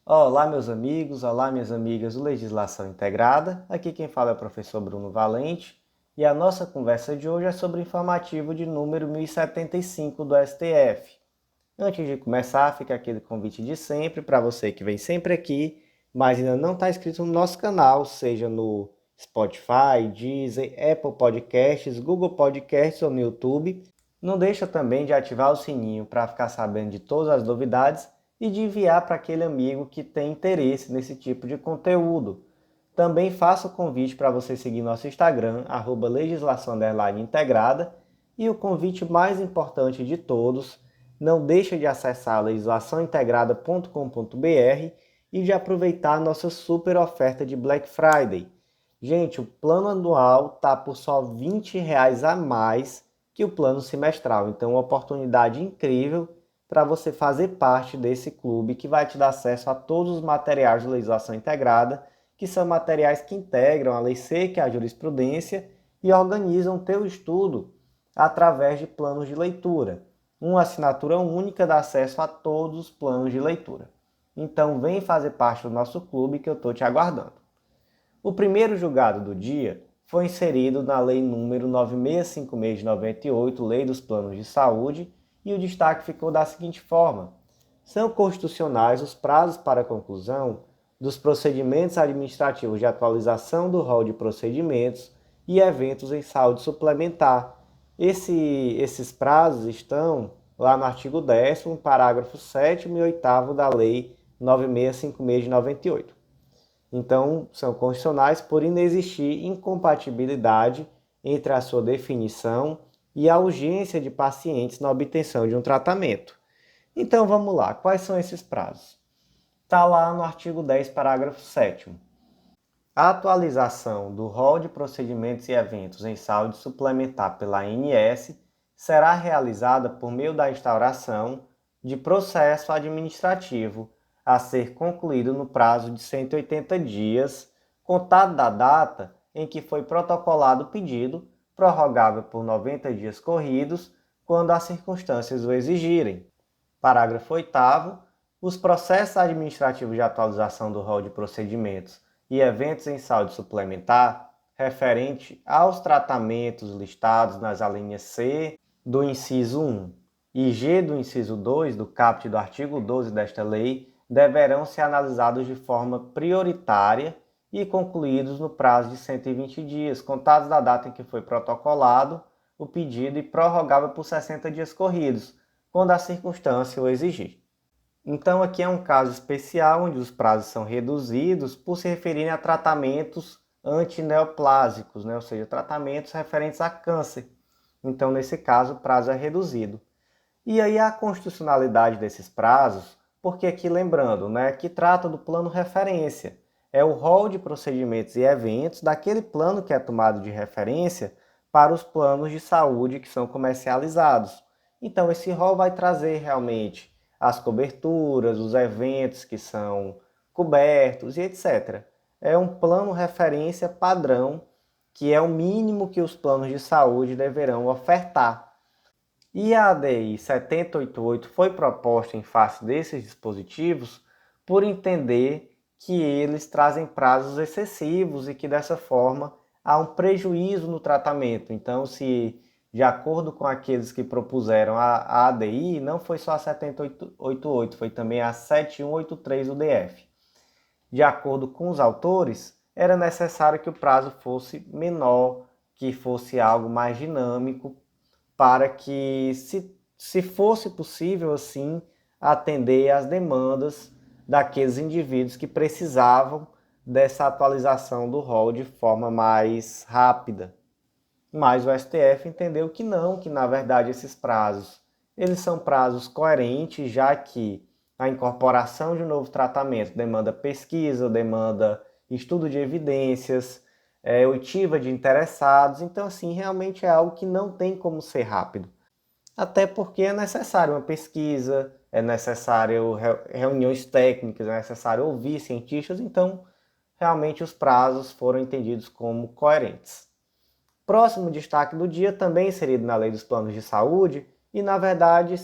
Olá, meus amigos, olá, minhas amigas do Legislação Integrada. Aqui quem fala é o professor Bruno Valente e a nossa conversa de hoje é sobre o informativo de número 1075 do STF. Antes de começar, fica aquele convite de sempre para você que vem sempre aqui, mas ainda não está inscrito no nosso canal, seja no Spotify, Deezer, Apple Podcasts, Google Podcasts ou no YouTube. Não deixa também de ativar o sininho para ficar sabendo de todas as novidades e de enviar para aquele amigo que tem interesse nesse tipo de conteúdo. Também faço o convite para você seguir nosso Instagram, @legislação_integrada, e o convite mais importante de todos, não deixe de acessar legislaçãointegrada.com.br e de aproveitar a nossa super oferta de Black Friday. Gente, o plano anual está por só R$ 20 a mais que o plano semestral. Então, uma oportunidade incrível para você fazer parte desse clube que vai te dar acesso a todos os materiais de legislação integrada, que são materiais que integram a lei seca e a jurisprudência e organizam o teu estudo através de planos de leitura. Uma assinatura única dá acesso a todos os planos de leitura. Então, vem fazer parte do nosso clube que eu estou te aguardando. O primeiro julgado do dia foi inserido na Lei nº 9656 de 98, Lei dos Planos de Saúde, e o destaque ficou da seguinte forma: são constitucionais os prazos para a conclusão dos procedimentos administrativos de atualização do rol de procedimentos e eventos em saúde suplementar. Esses prazos estão lá no artigo 10º, parágrafo 7º e 8º da Lei 9656 de 98. Então, são constitucionais por inexistir incompatibilidade entre a sua definição e a urgência de pacientes na obtenção de um tratamento. Então, vamos lá. Quais são esses prazos? Está lá no artigo 10, parágrafo 7º. A atualização do rol de procedimentos e eventos em saúde suplementar pela ANS será realizada por meio da instauração de processo administrativo a ser concluído no prazo de 180 dias, contado da data em que foi protocolado o pedido, prorrogável por 90 dias corridos, quando as circunstâncias o exigirem. Parágrafo 8º. Os processos administrativos de atualização do rol de procedimentos e eventos em saúde suplementar referente aos tratamentos listados nas alíneas C do inciso 1 e G do inciso 2 do caput do artigo 12 desta lei deverão ser analisados de forma prioritária e concluídos no prazo de 120 dias, contados da data em que foi protocolado o pedido e prorrogável por 60 dias corridos, quando a circunstância o exigir. Então, aqui é um caso especial onde os prazos são reduzidos por se referirem a tratamentos antineoplásicos, ou seja, tratamentos referentes a câncer. Então, nesse caso, o prazo é reduzido. E aí a constitucionalidade desses prazos, porque aqui lembrando, que trata do plano referência. É o rol de procedimentos e eventos daquele plano que é tomado de referência para os planos de saúde que são comercializados. Então, esse rol vai trazer realmente as coberturas, os eventos que são cobertos e etc. É um plano referência padrão, que é o mínimo que os planos de saúde deverão ofertar. E a ADI 7088 foi proposta em face desses dispositivos por entender que eles trazem prazos excessivos e que dessa forma há um prejuízo no tratamento. Então, se de acordo com aqueles que propuseram a ADI, não foi só a 7088, foi também a 7183 do DF. De acordo com os autores, era necessário que o prazo fosse menor, que fosse algo mais dinâmico, para que, se fosse possível, assim, atender às demandas daqueles indivíduos que precisavam dessa atualização do rol de forma mais rápida. Mas o STF entendeu que não, que na verdade esses prazos, eles são prazos coerentes, já que a incorporação de um novo tratamento demanda pesquisa, demanda estudo de evidências, oitiva de interessados, então assim, realmente é algo que não tem como ser rápido. Até porque é necessário uma pesquisa, é necessário reuniões técnicas, é necessário ouvir cientistas, então realmente os prazos foram entendidos como coerentes. Próximo destaque do dia, também inserido na Lei dos Planos de Saúde, e na verdade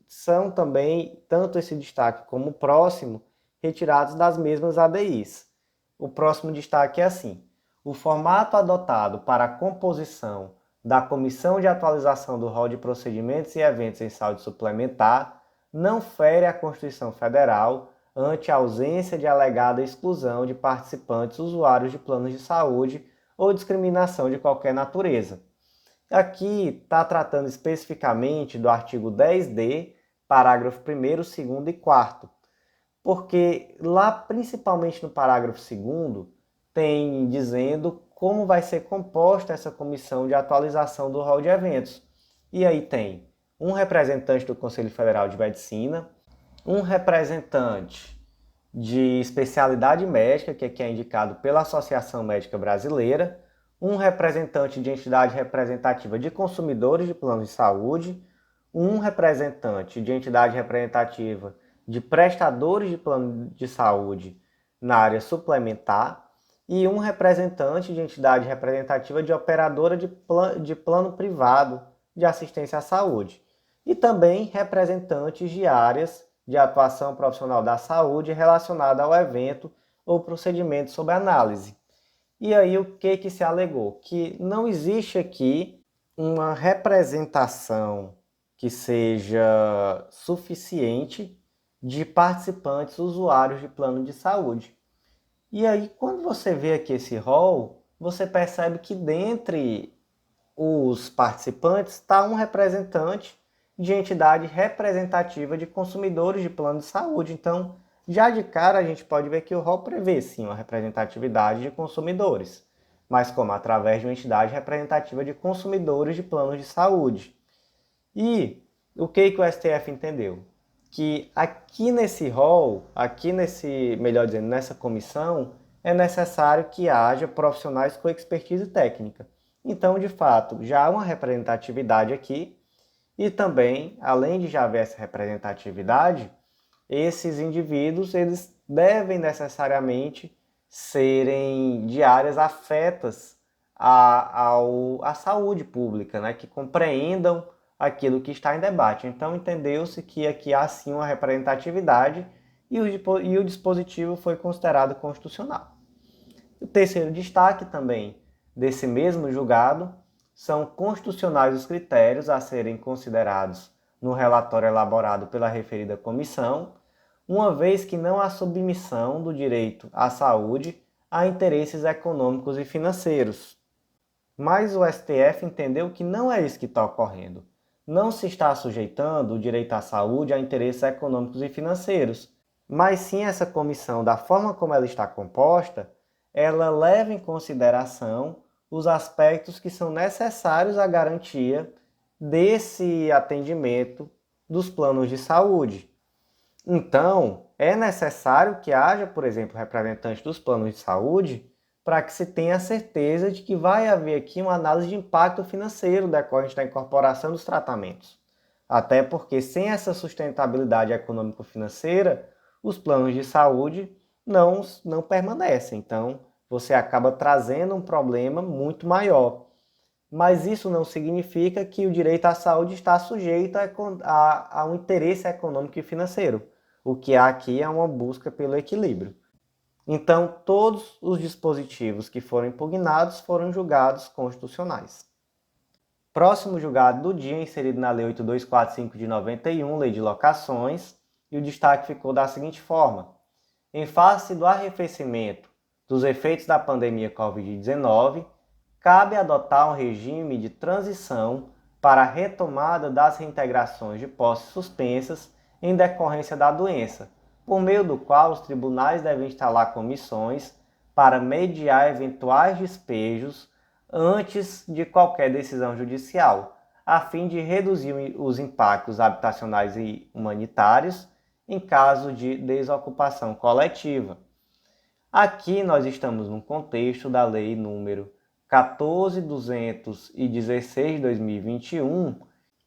são também, tanto esse destaque como o próximo, retirados das mesmas ADIs. O próximo destaque é assim: o formato adotado para a composição da Comissão de Atualização do Rol de Procedimentos e Eventos em Saúde Suplementar não fere a Constituição Federal ante a ausência de alegada exclusão de participantes usuários de planos de saúde ou discriminação de qualquer natureza. Aqui está tratando especificamente do artigo 10D, parágrafo 1º, 2º e 4º, porque lá, principalmente no parágrafo 2º, tem dizendo como vai ser composta essa comissão de atualização do rol de eventos. E aí tem um representante do Conselho Federal de Medicina, um representante de especialidade médica, que aqui é indicado pela Associação Médica Brasileira, um representante de entidade representativa de consumidores de planos de saúde, um representante de entidade representativa de prestadores de plano de saúde na área suplementar e um representante de entidade representativa de operadora de plano privado de assistência à saúde e também representantes de áreas de atuação profissional da saúde relacionada ao evento ou procedimento sob análise. E aí o que se alegou? Que não existe aqui uma representação que seja suficiente de participantes usuários de plano de saúde. E aí quando você vê aqui esse rol, você percebe que dentre os participantes está um representante de entidade representativa de consumidores de plano de saúde. Então, já de cara a gente pode ver que o rol prevê sim uma representatividade de consumidores, mas como através de uma entidade representativa de consumidores de planos de saúde. E o que o STF entendeu? Que aqui nesse rol, melhor dizendo, nessa comissão, é necessário que haja profissionais com expertise técnica. Então, de fato, já há uma representatividade aqui e também, além de já haver essa representatividade, esses indivíduos eles devem necessariamente serem de áreas afetas à saúde pública, né? Que compreendam aquilo que está em debate. Então, entendeu-se que aqui há sim uma representatividade e o dispositivo foi considerado constitucional. O terceiro destaque também desse mesmo julgado são constitucionais os critérios a serem considerados no relatório elaborado pela referida comissão, uma vez que não há submissão do direito à saúde a interesses econômicos e financeiros. Mas o STF entendeu que não é isso que está ocorrendo. Não se está sujeitando o direito à saúde a interesses econômicos e financeiros, mas sim essa comissão, da forma como ela está composta, ela leva em consideração os aspectos que são necessários à garantia desse atendimento dos planos de saúde. Então, é necessário que haja, por exemplo, representantes dos planos de saúde para que se tenha certeza de que vai haver aqui uma análise de impacto financeiro decorrente da incorporação dos tratamentos. Até porque sem essa sustentabilidade econômico-financeira, os planos de saúde não permanecem. Então, você acaba trazendo um problema muito maior. Mas isso não significa que o direito à saúde está sujeito a um interesse econômico e financeiro. O que há aqui é uma busca pelo equilíbrio. Então, todos os dispositivos que foram impugnados foram julgados constitucionais. Próximo julgado do dia, inserido na Lei 8245 de 91, Lei de Locações, e o destaque ficou da seguinte forma: em face do arrefecimento dos efeitos da pandemia Covid-19, cabe adotar um regime de transição para a retomada das reintegrações de posses suspensas em decorrência da doença, por meio do qual os tribunais devem instalar comissões para mediar eventuais despejos antes de qualquer decisão judicial, a fim de reduzir os impactos habitacionais e humanitários em caso de desocupação coletiva. Aqui nós estamos no contexto da Lei número 14.216 de 2021,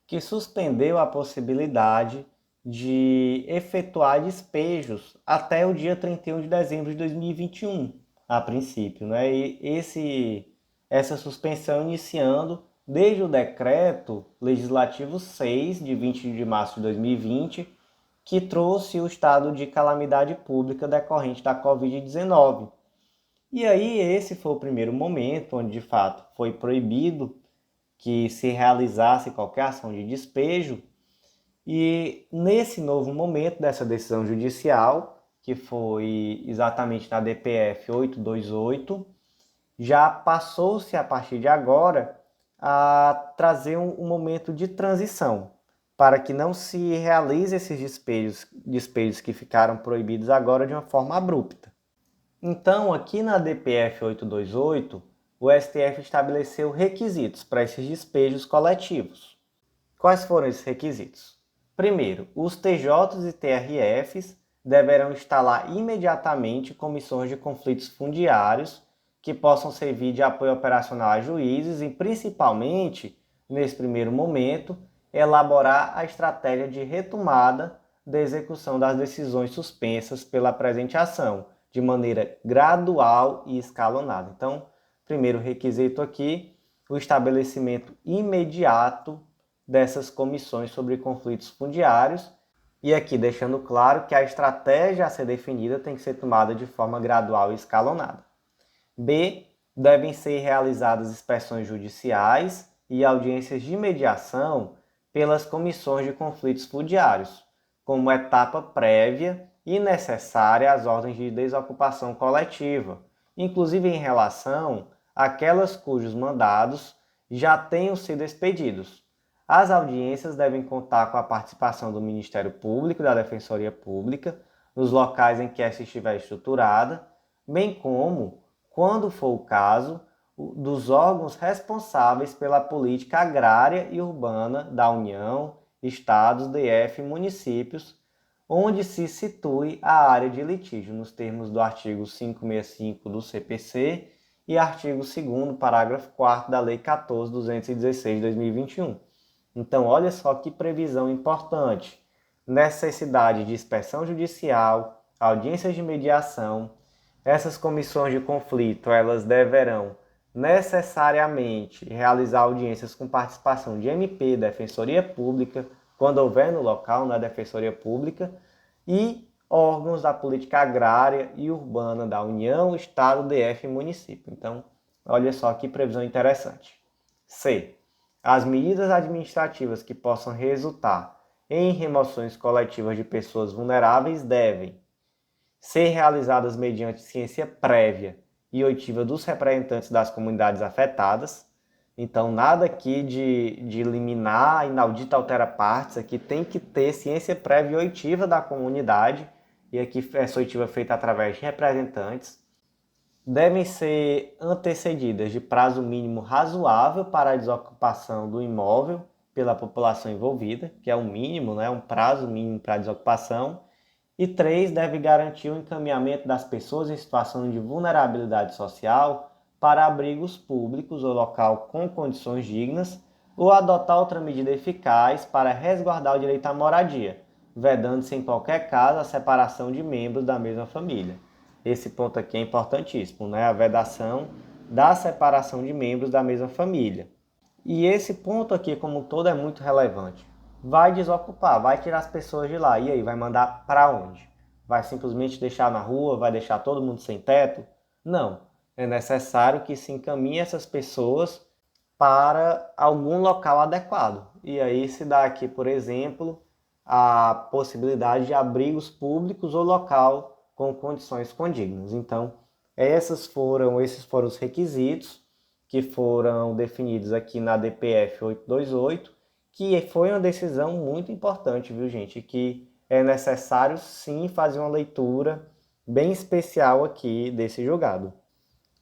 que suspendeu a possibilidade de efetuar despejos até o dia 31 de dezembro de 2021, a princípio, né? Essa suspensão iniciando desde o decreto legislativo 6 de 20 de março de 2020, que trouxe o estado de calamidade pública decorrente da Covid-19. E aí esse foi o primeiro momento onde, de fato, foi proibido que se realizasse qualquer ação de despejo. E nesse novo momento dessa decisão judicial, que foi exatamente na DPF 828, já passou-se a partir de agora a trazer um momento de transição, para que não se realize esses despejos que ficaram proibidos agora de uma forma abrupta. Então, aqui na DPF 828, o STF estabeleceu requisitos para esses despejos coletivos. Quais foram esses requisitos? Primeiro, os TJs e TRFs deverão instalar imediatamente comissões de conflitos fundiários que possam servir de apoio operacional a juízes e, principalmente, nesse primeiro momento, elaborar a estratégia de retomada da execução das decisões suspensas pela presente ação, de maneira gradual e escalonada. Então, primeiro requisito aqui, o estabelecimento imediato dessas comissões sobre conflitos fundiários, e aqui deixando claro que a estratégia a ser definida tem que ser tomada de forma gradual e escalonada. B. Devem ser realizadas inspeções judiciais e audiências de mediação pelas comissões de conflitos fundiários, como etapa prévia e necessária às ordens de desocupação coletiva, inclusive em relação àquelas cujos mandados já tenham sido expedidos. As audiências devem contar com a participação do Ministério Público e da Defensoria Pública nos locais em que essa estiver estruturada, bem como, quando for o caso, dos órgãos responsáveis pela política agrária e urbana da União, Estados, DF e municípios, onde se situe a área de litígio, nos termos do artigo 565 do CPC e artigo 2º, parágrafo 4º da Lei 14.216 de 2021. Então, olha só que previsão importante. Necessidade de inspeção judicial, audiências de mediação. Essas comissões de conflito, elas deverão necessariamente realizar audiências com participação de MP, Defensoria Pública, quando houver no local, na Defensoria Pública, e órgãos da política agrária e urbana da União, Estado, DF e município. Então, olha só que previsão interessante. C. As medidas administrativas que possam resultar em remoções coletivas de pessoas vulneráveis devem ser realizadas mediante ciência prévia e oitiva dos representantes das comunidades afetadas. Então, nada aqui de liminar, inaudita altera partes, aqui tem que ter ciência prévia e oitiva da comunidade, e aqui essa oitiva é feita através de representantes. Devem ser antecedidas de prazo mínimo razoável para a desocupação do imóvel pela população envolvida, que é o mínimo, né? Um prazo mínimo para a desocupação. E 3, deve garantir o encaminhamento das pessoas em situação de vulnerabilidade social para abrigos públicos ou local com condições dignas, ou adotar outra medida eficaz para resguardar o direito à moradia, vedando-se em qualquer caso a separação de membros da mesma família. Esse ponto aqui é importantíssimo, né? A vedação da separação de membros da mesma família. E esse ponto aqui, como um todo, é muito relevante. Vai desocupar, vai tirar as pessoas de lá. E aí, vai mandar para onde? Vai simplesmente deixar na rua? Vai deixar todo mundo sem teto? Não. É necessário que se encaminhe essas pessoas para algum local adequado. E aí se dá aqui, por exemplo, a possibilidade de abrigos públicos ou local com condições condignas. Então, esses foram os requisitos que foram definidos aqui na DPF 828, que foi uma decisão muito importante, viu, gente? Que é necessário, sim, fazer uma leitura bem especial aqui desse julgado.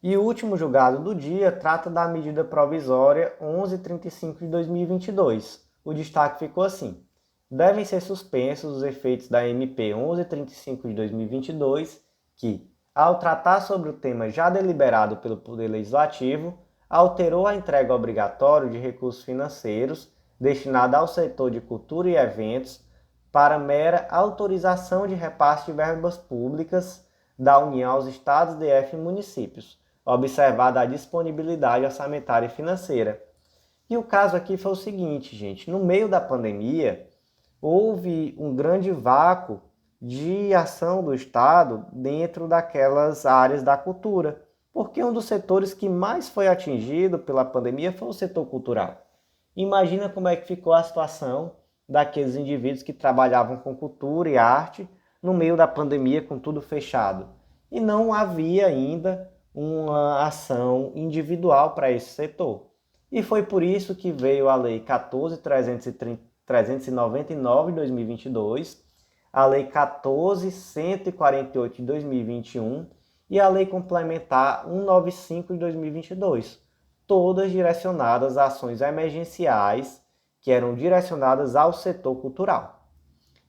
E o último julgado do dia trata da medida provisória 1135 de 2022. O destaque ficou assim: devem ser suspensos os efeitos da MP 1135 de 2022, que, ao tratar sobre o tema já deliberado pelo Poder Legislativo, alterou a entrega obrigatória de recursos financeiros destinada ao setor de cultura e eventos para mera autorização de repasse de verbas públicas da União aos Estados, DF e municípios, observada a disponibilidade orçamentária e financeira. E o caso aqui foi o seguinte, gente: no meio da pandemia, houve um grande vácuo de ação do Estado dentro daquelas áreas da cultura, porque um dos setores que mais foi atingido pela pandemia foi o setor cultural. Imagina como é que ficou a situação daqueles indivíduos que trabalhavam com cultura e arte no meio da pandemia, com tudo fechado. E não havia ainda uma ação individual para esse setor. E foi por isso que veio a Lei 14.399 de 2022, a Lei 14.148 de 2021 e a Lei Complementar 195 de 2022, todas direcionadas a ações emergenciais que eram direcionadas ao setor cultural.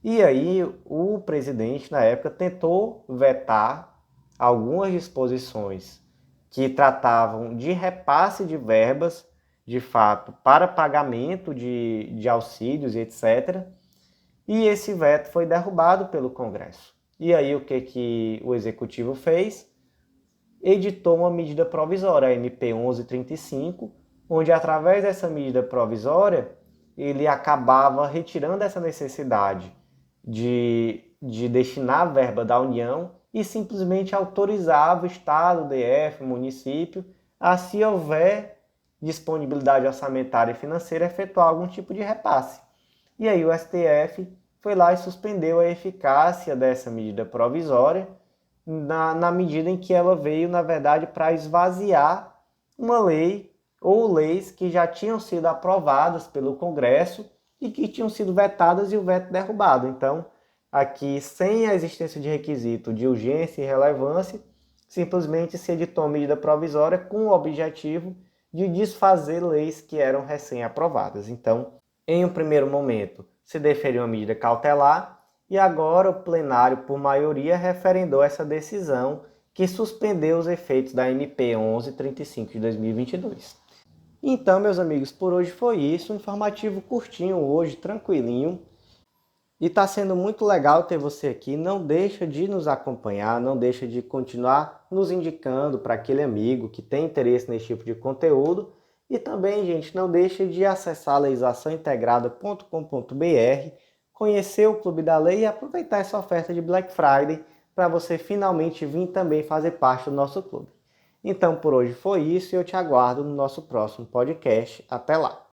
E aí o presidente, na época, tentou vetar algumas disposições que tratavam de repasse de verbas, de fato, para pagamento de auxílios e etc. E esse veto foi derrubado pelo Congresso. E aí o que o Executivo fez? Editou uma medida provisória, a MP 1135, onde através dessa medida provisória ele acabava retirando essa necessidade de destinar a verba da União e simplesmente autorizava o Estado, DF, município, a, se houver disponibilidade orçamentária e financeira, efetuar algum tipo de repasse. E aí o STF foi lá e suspendeu a eficácia dessa medida provisória, na medida em que ela veio, na verdade, para esvaziar uma lei ou leis que já tinham sido aprovadas pelo Congresso e que tinham sido vetadas e o veto derrubado. Então, aqui, sem a existência de requisito de urgência e relevância, simplesmente se editou uma medida provisória com o objetivo de desfazer leis que eram recém-aprovadas. Então, em um primeiro momento, se deferiu uma medida cautelar e agora o plenário, por maioria, referendou essa decisão que suspendeu os efeitos da MP 1135 de 2022. Então, meus amigos, por hoje foi isso. Um informativo curtinho hoje, tranquilinho. E está sendo muito legal ter você aqui. Não deixa de nos acompanhar, não deixa de continuar nos indicando para aquele amigo que tem interesse nesse tipo de conteúdo. E também, gente, não deixa de acessar legislaçãointegrada.com.br, conhecer o Clube da Lei e aproveitar essa oferta de Black Friday para você finalmente vir também fazer parte do nosso clube. Então, por hoje foi isso e eu te aguardo no nosso próximo podcast. Até lá!